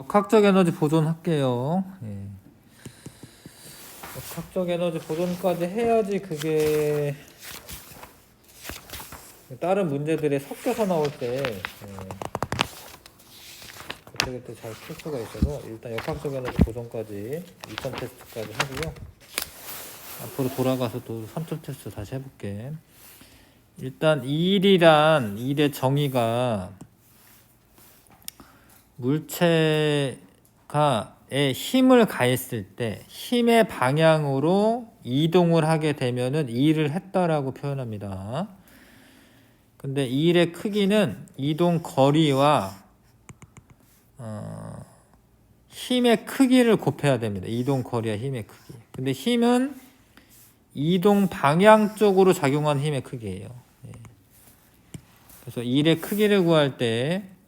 역학적 에너지 보존할게요. 예. 역학적 에너지 보존까지 해야지 그게 다른 문제들이 섞여서 나올 때 그때 잘 풀 수가 있어서 일단 역학적 에너지 보존까지 2차 테스트까지 하고요. 앞으로 돌아가서 또 3차 테스트 다시 해볼게. 일단 일의 정의가 물체가에 힘을 가했을 때 힘의 방향으로 이동을 하게 되면은 일을 했다라고 표현합니다. 근데 일의 크기는 이동 거리와 힘의 크기를 곱해야 됩니다. 이동 거리와 힘의 크기. 근데 힘은 이동 방향 쪽으로 작용한 힘의 크기예요. 그래서 일의 크기를 구할 때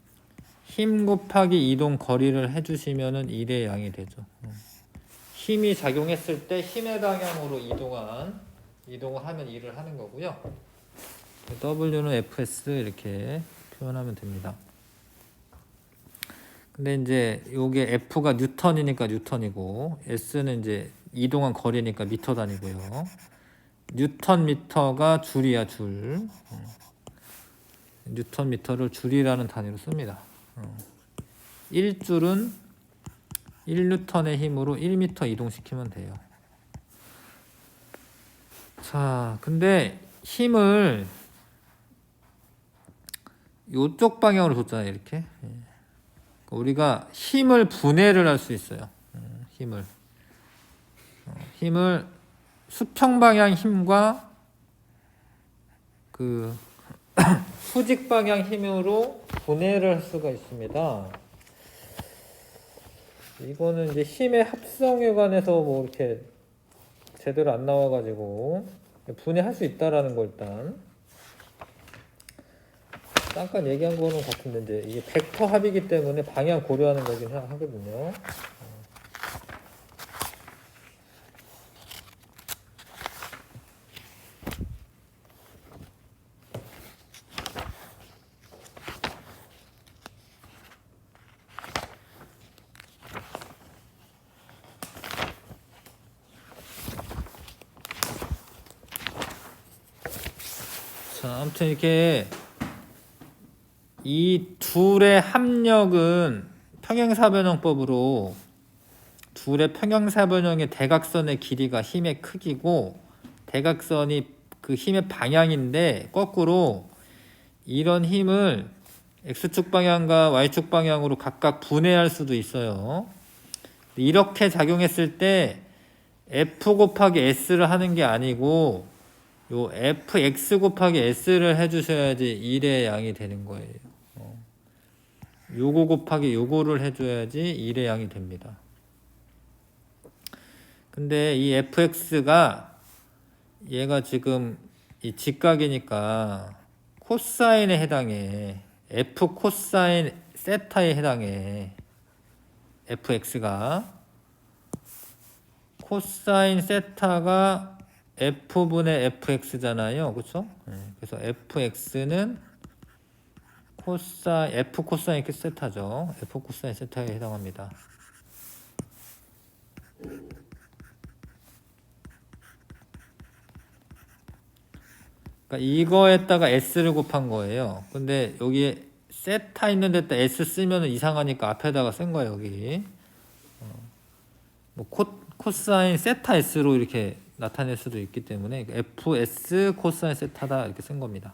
힘 곱하기 이동 거리를 해주시면은 일의 양이 되죠. 힘이 작용했을 때 힘의 방향으로 이동을 하면 일을 하는 거고요. W는 Fs 이렇게 표현하면 됩니다. 근데 이제 요게 F가 뉴턴이니까 뉴턴이고 S는 이제 이동한 거리니까 미터 단위고요. 뉴턴 미터가 줄이야 줄. 뉴턴 미터를 줄이라는 단위로 씁니다. 1줄은 1뉴턴의 힘으로 1m 이동시키면 돼요. 자, 근데 힘을 요쪽 방향으로 줬잖아요, 이렇게. 우리가 힘을 분해를 할 수 있어요. 힘을 수평 방향 힘과 그 수직 방향 힘으로 분해를 할 수가 있습니다. 이거는 이제 힘의 합성에 관해서 뭐 이렇게 제대로 안 나와가지고 분해할 수 있다라는 거 일단 잠깐 얘기한 거는 같은데 이제 이게 벡터 합이기 때문에 방향 고려하는 거긴 하거든요. 자, 아무튼 이렇게 이 둘의 합력은 평행사변형법으로 둘의 평행사변형의 대각선의 길이가 힘의 크기고 대각선이 그 힘의 방향인데 거꾸로 이런 힘을 X축 방향과 Y축 방향으로 각각 분해할 수도 있어요. 이렇게 작용했을 때 F 곱하기 S를 하는 게 아니고 요 fx 곱하기 s를 해주셔야지 1의 양이 되는 거예요. 요거 곱하기 요거를 해줘야지 1의 양이 됩니다. 근데 이 fx가 얘가 지금 이 직각이니까 코사인에 해당해. f 코사인 세타에 해당해. fx가 코사인 세타가 f분의 fx잖아요. 그렇죠? 그래서 fx는 f 코사인 세타죠. f 코사인 세타에 해당합니다. 그러니까 이거에다가 s를 곱한 거예요. 근데 여기에 세타 있는 데다 s 쓰면 이상하니까 앞에다가 쓴 거예요. 여기 뭐 코사인 세타 s로 이렇게 나타낼 수도 있기 때문에 fs 코사인 세타다 이렇게 쓴 겁니다.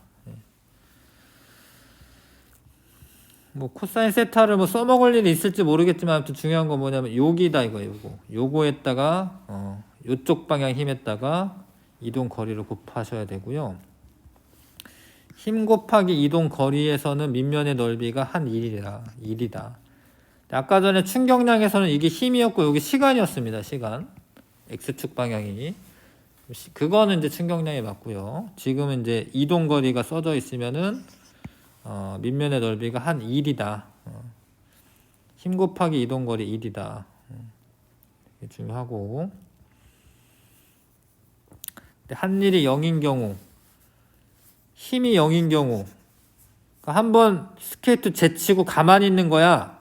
뭐 코사인 세타를 뭐 써먹을 일이 있을지 모르겠지만 아무튼 중요한 건 뭐냐면 여기다 이거예요. 요거에다가 요쪽 방향 힘에다가 이동 거리를 곱하셔야 되고요. 힘 곱하기 이동 거리에서는 밑면의 넓이가 한 1이다. 아까 전에 충격량에서는 이게 힘이었고 여기 시간이었습니다. 시간. X축 방향이. 그거는 이제 충격량이 맞고요. 지금은 이제 이동 거리가 써져 있으면은 밑면의 넓이가 한 1이다. 힘 곱하기 이동 거리 1이다. 이게 중요하고. 한 일이 0인 경우, 힘이 0인 경우, 그러니까 한번 스케이트 제치고 가만히 있는 거야.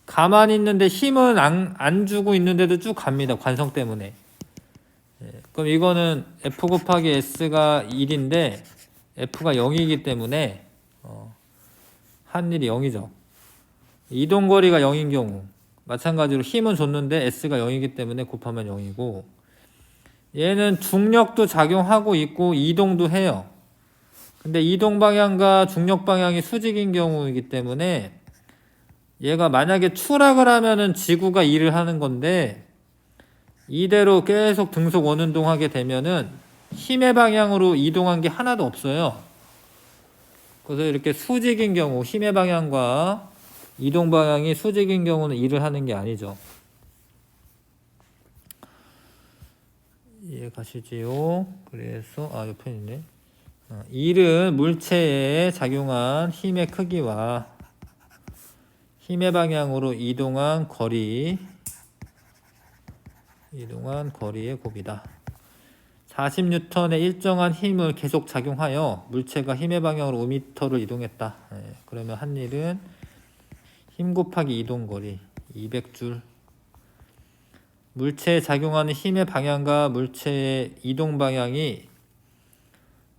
가만히 있는데 힘은 안 주고 있는데도 쭉 갑니다. 관성 때문에. 그럼 이거는 F 곱하기 S가 1인데 F가 0이기 때문에 한일이 0이죠. 이동거리가 0인 경우 마찬가지로 힘은 줬는데 S가 0이기 때문에 곱하면 0이고, 얘는 중력도 작용하고 있고 이동도 해요. 근데 이동 방향과 중력 방향이 수직인 경우이기 때문에 얘가 만약에 추락을 하면은 지구가 일을 하는 건데, 이대로 계속 등속 원운동하게 되면은 힘의 방향으로 이동한 게 하나도 없어요. 그래서 이렇게 수직인 경우, 힘의 방향과 이동 방향이 수직인 경우는 일을 하는 게 아니죠. 이해 가시지요? 그래서 옆에 있네. 일은 물체에 작용한 힘의 크기와 힘의 방향으로 이동한 거리의 곱이다. 40N의 일정한 힘을 계속 작용하여 물체가 힘의 방향으로 5m를 이동했다. 그러면 한 일은 힘 곱하기 이동거리 200줄. 물체에 작용하는 힘의 방향과 물체의 이동 방향이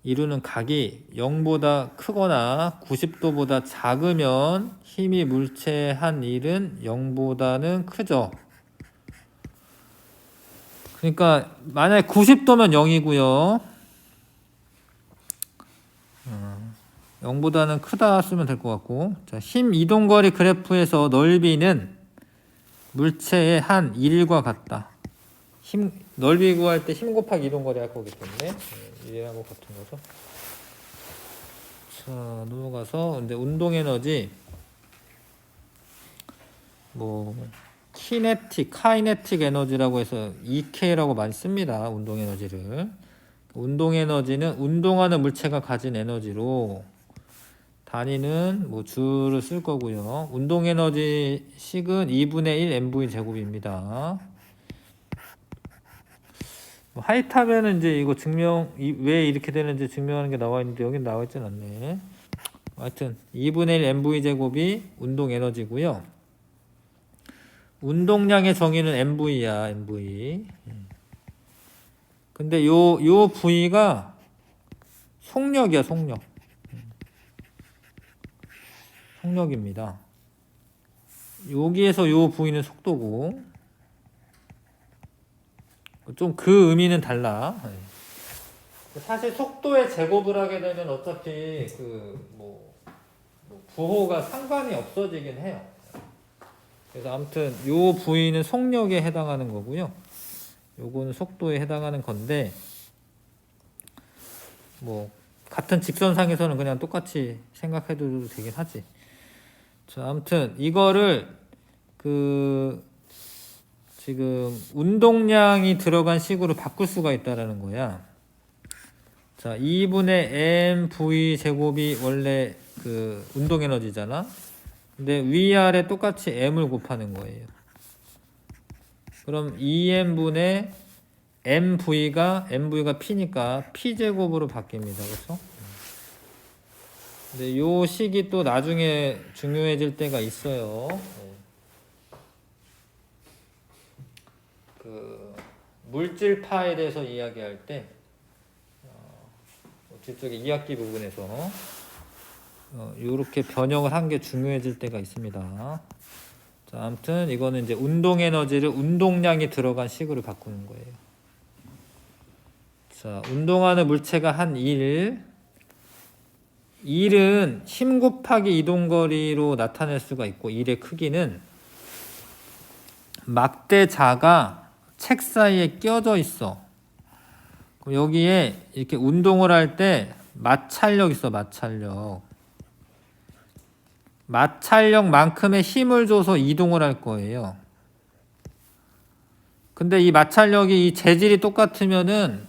이루는 각이 0보다 크거나 90도보다 작으면 힘이 물체에 한 일은 0보다는 크죠. 그러니까 만약에 90도면 0이고요. 0보다는 크다 쓰면 될 것 같고, 자, 힘 이동거리 그래프에서 넓이는 물체의 한 1과 같다. 힘 넓이 구할 때 힘 곱하기 이동거리 할 거기 때문에 1하고 같은 거죠. 자, 넘어가서 근데 운동에너지 키네틱, 카이네틱 에너지라고 해서 EK라고 많이 씁니다. 운동에너지를. 운동에너지는 운동하는 물체가 가진 에너지로 단위는 줄을 쓸 거고요. 운동에너지 식은 2분의 1 mv 제곱입니다. 하이탑에는 이제 이거 왜 이렇게 되는지 증명하는 게 나와 있는데 여긴 나와 있진 않네. 하여튼 2분의 1 mv 제곱이 운동 에너지고요. 운동량의 정의는 mv야, mv. 근데 요 v가 속력이야, 속력. 속력입니다. 여기에서 요 v는 속도고, 좀 그 의미는 달라. 사실 속도의 제곱을 하게 되면 어차피 부호가 상관이 없어지긴 해요. 그래서 아무튼 요 V는 속력에 해당하는 거고요. 요거는 속도에 해당하는 건데, 같은 직선상에서는 그냥 똑같이 생각해도 되긴 하지. 자, 아무튼 이거를 지금 운동량이 들어간 식으로 바꿀 수가 있다라는 거야. 자, 2분의 mv 제곱이 원래 운동 에너지잖아. 근데 위아래 똑같이 m을 곱하는 거예요. 그럼 2m분의 mv가 p니까 p 제곱으로 바뀝니다. 그렇죠? 근데 요 식이 또 나중에 중요해질 때가 있어요. 물질파에 대해서 이야기할 때 뒤쪽에 2학기 부분에서 이렇게 변형을 한 게 중요해질 때가 있습니다. 자, 아무튼 이거는 이제 운동 에너지를 운동량이 들어간 식으로 바꾸는 거예요. 자, 운동하는 물체가 한 1은 힘 곱하기 이동거리로 나타낼 수가 있고, 1의 크기는 막대자가 책 사이에 껴져 있어. 여기에 이렇게 운동을 할 때 마찰력 있어, 마찰력만큼의 힘을 줘서 이동을 할 거예요. 근데 이 마찰력이 이 재질이 똑같으면은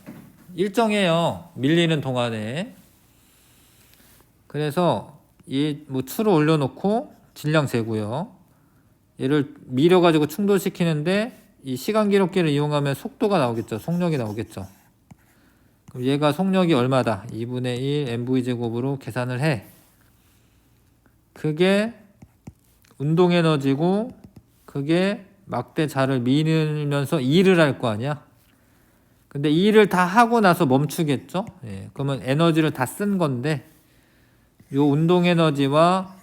일정해요. 밀리는 동안에. 그래서 추를 올려놓고 질량 재고요. 얘를 밀어가지고 충돌시키는데 이 시간 기록기를 이용하면 속도가 나오겠죠. 속력이 나오겠죠. 그럼 얘가 속력이 얼마다? 2분의 1 mv 제곱으로 계산을 해. 그게 운동 에너지고, 그게 막대 자를 밀면서 일을 할 거 아니야. 근데 일을 다 하고 나서 멈추겠죠. 예, 그러면 에너지를 다 쓴 건데 요 운동 에너지와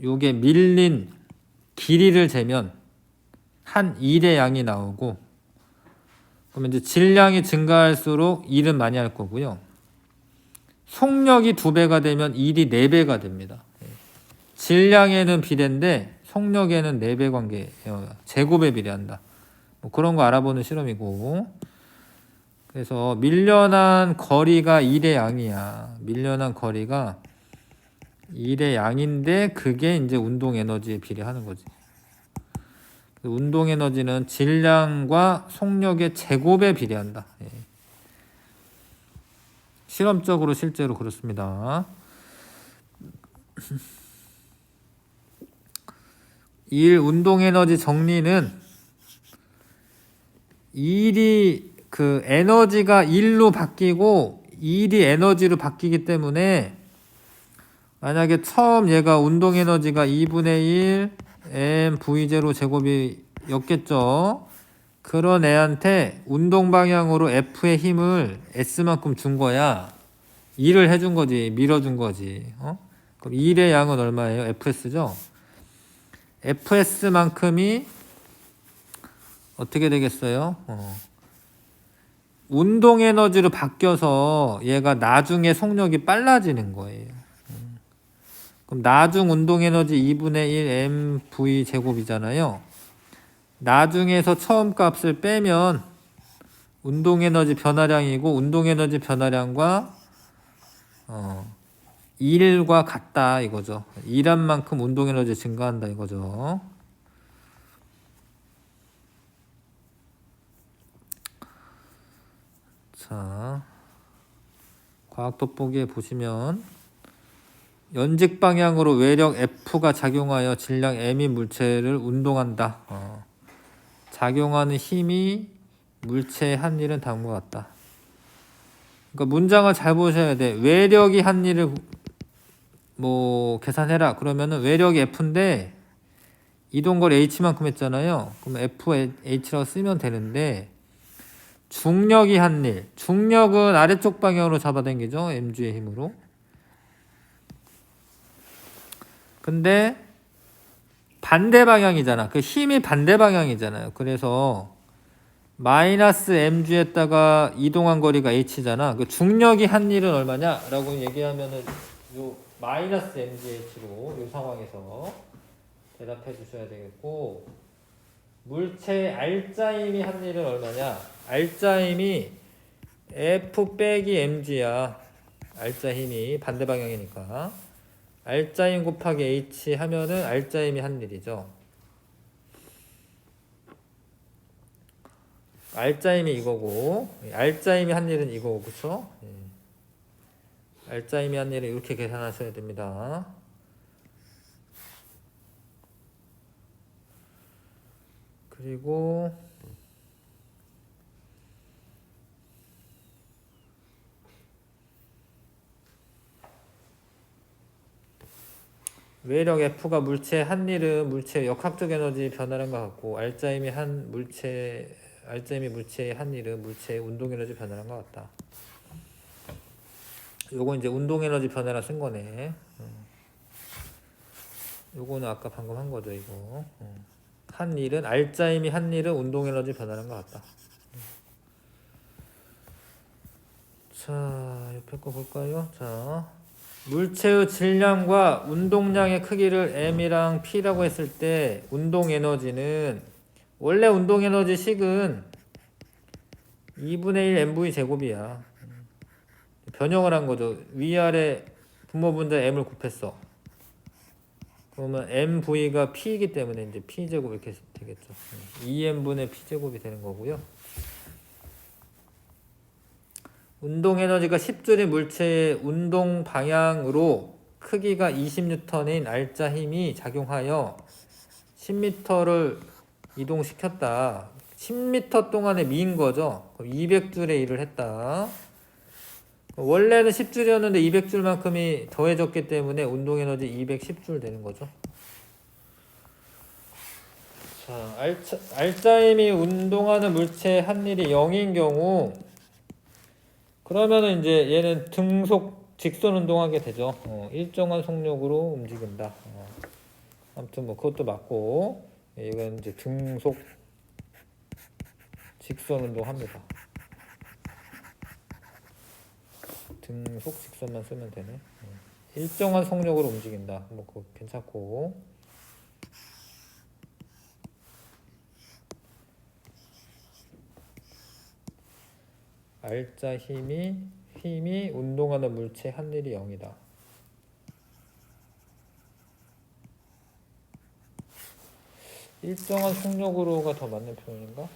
요게 밀린 길이를 재면 한 일의 양이 나오고, 그러면 이제 질량이 증가할수록 일은 많이 할 거고요. 속력이 2배가 되면 일이 4배가 됩니다. 질량에는 비례인데 속력에는 4배 관계, 제곱에 비례한다. 뭐 그런 거 알아보는 실험이고, 그래서 밀려난 거리가 일의 양이야. 밀려난 거리가 일의 양인데 그게 이제 운동 에너지에 비례하는 거지. 운동 에너지는 질량과 속력의 제곱에 비례한다. 예. 실험적으로 실제로 그렇습니다. 일 운동 에너지 정리는 일이 그 에너지가 일로 바뀌고 일이 에너지로 바뀌기 때문에, 만약에 처음 얘가 운동 에너지가 2분의 1 mv0 제곱이었겠죠. 그런 애한테 운동 방향으로 F의 힘을 S만큼 준 거야. 일을 해준 거지. 밀어준 거지. 그럼 일의 양은 얼마예요? FS죠. FS만큼이 어떻게 되겠어요? 운동 에너지로 바뀌어서 얘가 나중에 속력이 빨라지는 거예요. 그럼 나중 운동 에너지 2분의 1 mv 제곱이잖아요. 나중에서 처음 값을 빼면 운동 에너지 변화량이고, 운동 에너지 변화량과 1과 같다 이거죠. 일한 만큼 운동 에너지 증가한다 이거죠. 자, 과학 돋보기에 보시면 연직 방향으로 외력 F가 작용하여 질량 M인 물체를 운동한다. 작용하는 힘이 물체의 한 일은 다음과 같다. 그러니까 문장을 잘 보셔야 돼. 외력이 한 일을 뭐 계산해라. 그러면은 외력이 F인데 이동거리 H만큼 했잖아요. 그럼 FH라고 쓰면 되는데, 중력이 한 일. 중력은 아래쪽 방향으로 잡아당기죠. mg의 힘으로. 근데 반대 방향이잖아. 그 힘이 반대 방향이잖아요. 그래서 마이너스 mg에다가 이동한 거리가 h잖아. 그 중력이 한 일은 얼마냐라고 얘기하면은 요 마이너스 mgh로 이 상황에서 대답해 주셔야 되겠고, 물체의 알짜힘이 한 일은 얼마냐? 알짜힘이 F 빼기 mg야. 알짜힘이 반대 방향이니까 알짜힘 곱하기 h 하면은 알짜힘이 한 일이죠. 알짜힘이 이거고, 알짜힘이 한 일은 이거고, 그쵸? 알짜힘이 한 일은 이렇게 계산하셔야 됩니다. 그리고 외력 F가 물체의 한 일은 물체의 역학적 에너지 변화량과 같고, 알짜힘이 물체의 한 일은 물체의 운동 에너지 변화량과 같다. 요거 이제 운동 에너지 변화량 쓴 거네. 요거는 아까 방금 한 거죠, 이거. 한 일은 알짜힘이 한 일은 운동 에너지 변화량과 같다. 자, 옆에 거 볼까요? 자, 물체의 질량과 운동량의 크기를 m이랑 p라고 했을 때 운동 에너지는, 원래 운동 에너지 식은 2분의 1 mv 제곱이야. 변형을 한 거죠. 위아래 분모분자 m을 곱했어. 그러면 mv가 p이기 때문에 이제 p제곱 이렇게 되겠죠. 2m분의 p제곱이 되는 거고요. 운동 에너지가 10줄인 물체의 운동 방향으로 크기가 20N인 알짜 힘이 작용하여 10m를 이동시켰다. 10m 동안에 민 거죠. 200줄의 일을 했다. 원래는 10줄이었는데 200줄만큼이 더해졌기 때문에 운동 에너지 210줄 되는 거죠. 자, 알짜 힘이 운동하는 물체의 한 일이 0인 경우 그러면은 이제 얘는 등속 직선 운동하게 되죠. 일정한 속력으로 움직인다. 아무튼 뭐 그것도 맞고 이건 이제 등속 직선 운동합니다. 등속 직선만 쓰면 되네. 일정한 속력으로 움직인다. 뭐 그거 괜찮고. 알짜 힘이 운동하는 물체 한 일이 0이다. 일정한 속력으로가 더 맞는 표현인가?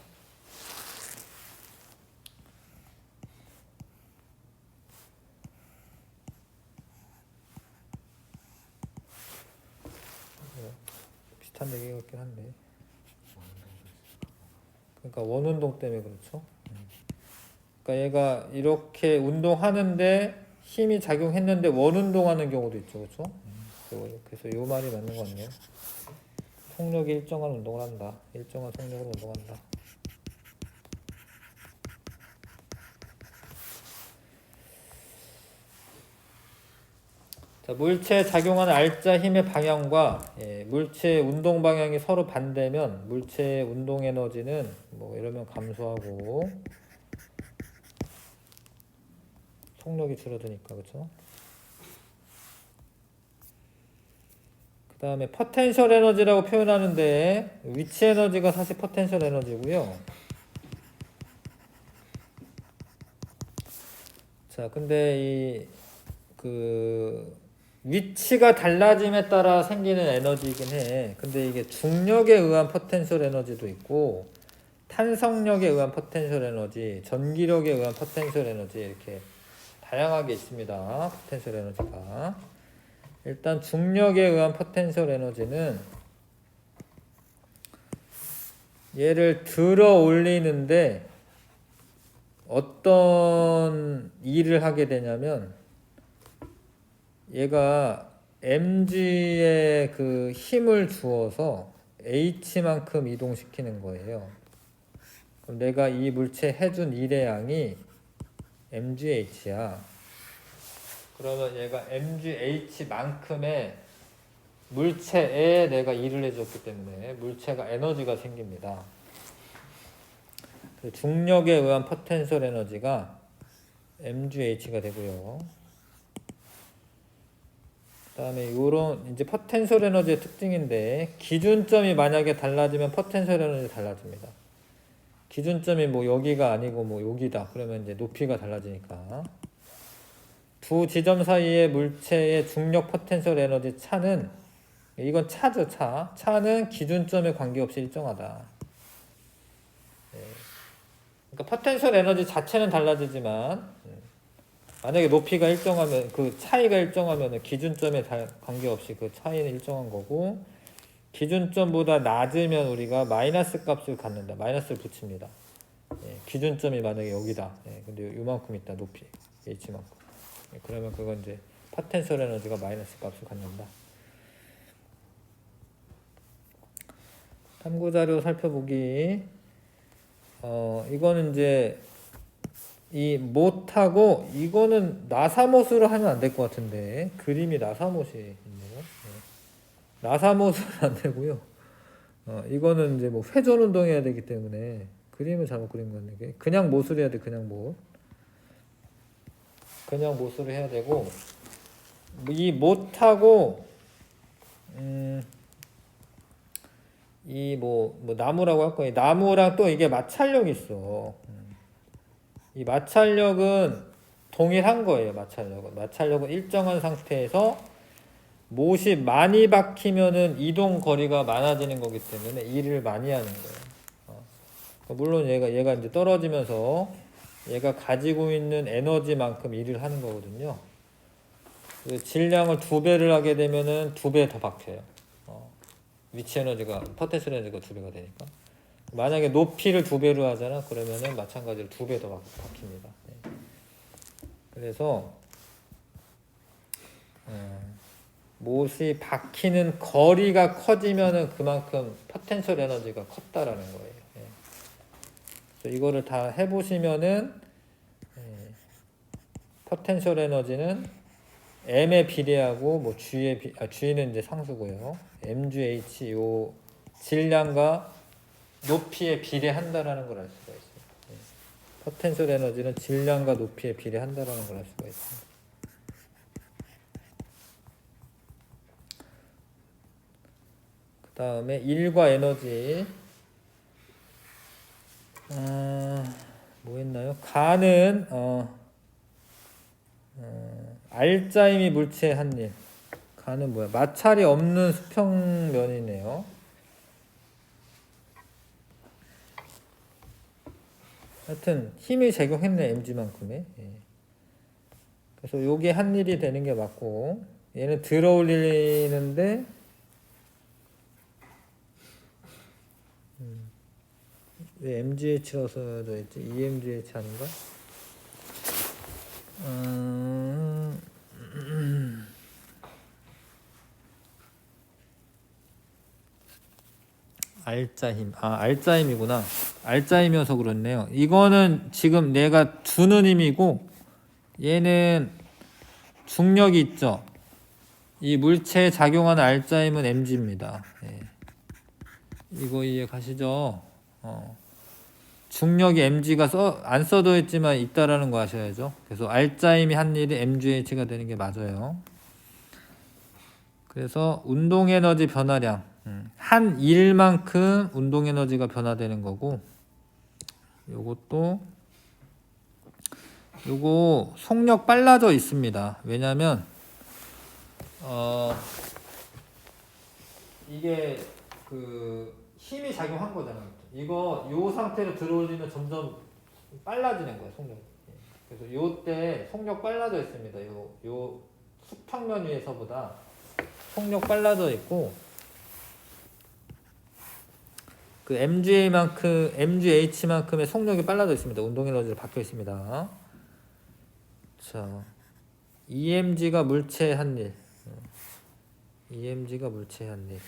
비슷한 얘기 같긴 한데. 그러니까 원운동 때문에 그렇죠. 그러니까 얘가 이렇게 운동하는데 힘이 작용했는데 원운동하는 경우도 있죠, 그렇죠? 그래서 이 말이 맞는 것 같네요. 속력이 일정한 운동을 한다. 일정한 속력으로 운동한다. 자, 물체에 작용하는 알짜 힘의 방향과 물체의 운동 방향이 서로 반대면 물체의 운동 에너지는 뭐 이러면 감소하고 속력이 줄어드니까 그렇죠? 그 다음에 포텐셜 에너지라고 표현하는데 위치 에너지가 사실 포텐셜 에너지고요. 자, 근데 그 위치가 달라짐에 따라 생기는 에너지이긴 해. 근데 이게 중력에 의한 포텐셜 에너지도 있고 탄성력에 의한 포텐셜 에너지, 전기력에 의한 포텐셜 에너지 이렇게 다양하게 있습니다. 포텐셜 에너지가. 일단 중력에 의한 포텐셜 에너지는 얘를 들어 올리는데 어떤 일을 하게 되냐면 얘가 mg에 그 힘을 주어서 h만큼 이동시키는 거예요. 그럼 내가 이 물체 해준 일의 양이 mgh야. 그러면 얘가 mgh만큼의 물체에 내가 일을 해줬기 때문에 물체가 에너지가 생깁니다. 중력에 의한 포텐셜 에너지가 mgh가 되고요. 그 다음에 요런 이제 포텐셜 에너지의 특징인데 기준점이 만약에 달라지면 포텐셜 에너지 달라집니다. 기준점이 뭐 여기가 아니고 뭐 여기다 그러면 이제 높이가 달라지니까 두 지점 사이의 물체의 중력 포텐셜 에너지 차는 이건 차죠. 차는 기준점에 관계없이 일정하다. 그러니까 포텐셜 에너지 자체는 달라지지만 만약에 높이가 일정하면 그 차이가 일정하면 기준점에 관계없이 그 차이는 일정한 거고 기준점보다 낮으면 우리가 마이너스 값을 갖는다. 마이너스를 붙입니다. 기준점이 만약에 여기다. 근데 요만큼 있다. 높이 h만큼. 그러면 그건 이제 포텐셜 에너지가 마이너스 값을 갖는다. 탐구자료 살펴보기. 이거는 이제 이 못하고 이거는 나사못으로 하면 안 될 것 같은데 그림이 나사못이 있네요. 나사못은 안 되고요. 이거는 이제 뭐 회전 운동해야 되기 때문에 그림을 잘못 그린 것 같네. 그냥 못을 해야 돼. 그냥 못으로 해야 되고 이 못하고 이 뭐 나무라고 할 거예요. 나무랑 또 이게 마찰력이 있어. 이 마찰력은 동일한 거예요. 마찰력은 일정한 상태에서 못이 많이 박히면은 이동 거리가 많아지는 거기 때문에 일을 많이 하는 거예요. 물론 얘가 이제 떨어지면서 얘가 가지고 있는 에너지만큼 일을 하는 거거든요. 질량을 2배를 하게 되면은 2배 더 박혀요. 위치 에너지가 포텐셜 에너지가 2배가 되니까. 만약에 높이를 2배로 하잖아. 그러면은 마찬가지로 2배 더 박힙니다. 그래서 못이 박히는 거리가 커지면은 그만큼 포텐셜 에너지가 컸다라는 거예요. 예. 그래서 이거를 다 해보시면은 포텐셜 에너지는 m에 비례하고 뭐 g는 이제 상수고요. mgh 요 질량과 높이에 비례한다라는 걸 알 수가 있어요. 예. 포텐셜 에너지는 질량과 높이에 비례한다라는 걸 알 수가 있습니다. 그 다음에 일과 에너지. 뭐 했나요? 가는 알짜임이 물체의 한일. 가는 뭐야? 마찰이 없는 수평면이네요. 하여튼 힘이 작용했네, mg만큼의. 예. 그래서 요게 한일이 되는 게 맞고, 얘는 들어 올리는데 왜 mgh라고 써져 있지? emgh 아닌가? 알짜힘. 알짜힘이구나. 알짜힘이어서 그렇네요. 이거는 지금 내가 주는 힘이고, 얘는 중력이 있죠. 이 물체에 작용하는 알짜힘은 mg입니다. 예. 이거 이해 가시죠? 중력이 mg가 안 써져 있지만 있다라는 거 아셔야죠. 그래서 알짜힘이 한 일이 mgh가 되는 게 맞아요. 그래서 운동에너지 변화량, 한 일만큼 운동에너지가 변화되는 거고, 요거 속력 빨라져 있습니다. 왜냐면 이게 그 힘이 작용한 거잖아요. 이거 요 상태로 들어올리면 점점 빨라지는 거예요, 속력이. 그래서 요때 속력 빨라져 있습니다. 요 수평면 위에서보다 속력 빨라져 있고, 그 mgh만큼의 속력이 빨라져 있습니다. 운동 에너지로 바뀌어 있습니다. 자, emg가 물체의 한일. emg가 물체의 한일.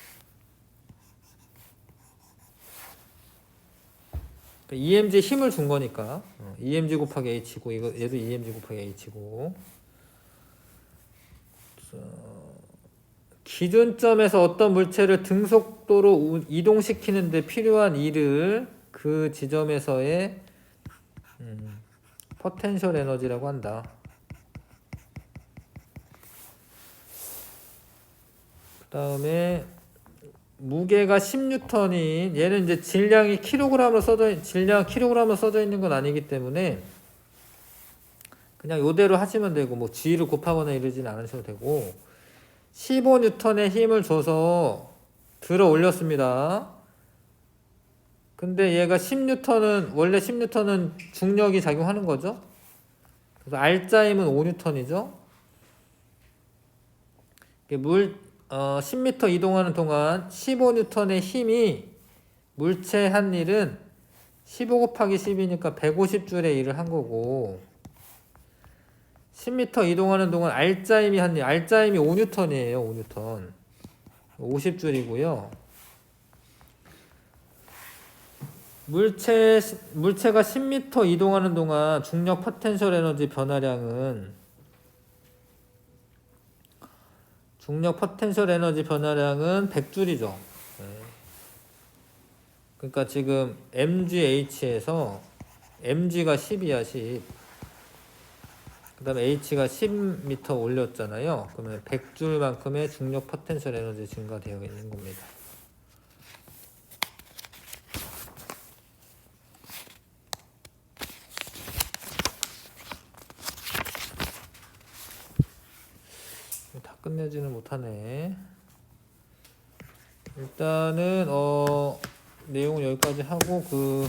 emg에 힘을 준 거니까 emg 곱하기 h고, 이거 얘도 emg 곱하기 h고. 기준점에서 어떤 물체를 등속도로 이동시키는데 필요한 일을 그 지점에서의 포텐셜 에너지라고 한다. 그 다음에 무게가 10N인 얘는 이제 질량이 킬로그램으로 써져 있는 건 아니기 때문에 그냥 요대로 하시면 되고, 뭐 g를 곱하거나 이러지는 않으셔도 되고, 15N의 힘을 줘서 들어 올렸습니다. 근데 얘가 10N은 원래 10N은 중력이 작용하는 거죠. 그래서 알짜힘은 5N이죠. 10m 이동하는 동안 15N의 힘이 물체의 한 일은 15 곱하기 10이니까 150줄의 일을 한 거고, 10m 이동하는 동안 알짜힘이 5N이에요. 5N. 50줄이고요. 물체가 10m 이동하는 동안 중력 포텐셜 에너지 변화량은 100줄이죠. 그러니까 지금 mgh에서 mg가 10이야, 10. 그 다음에 h가 10m 올렸잖아요. 그러면 100줄만큼의 중력 포텐셜 에너지 증가되어 있는 겁니다. 다 끝내지는 못하네. 일단은 내용은 여기까지 하고,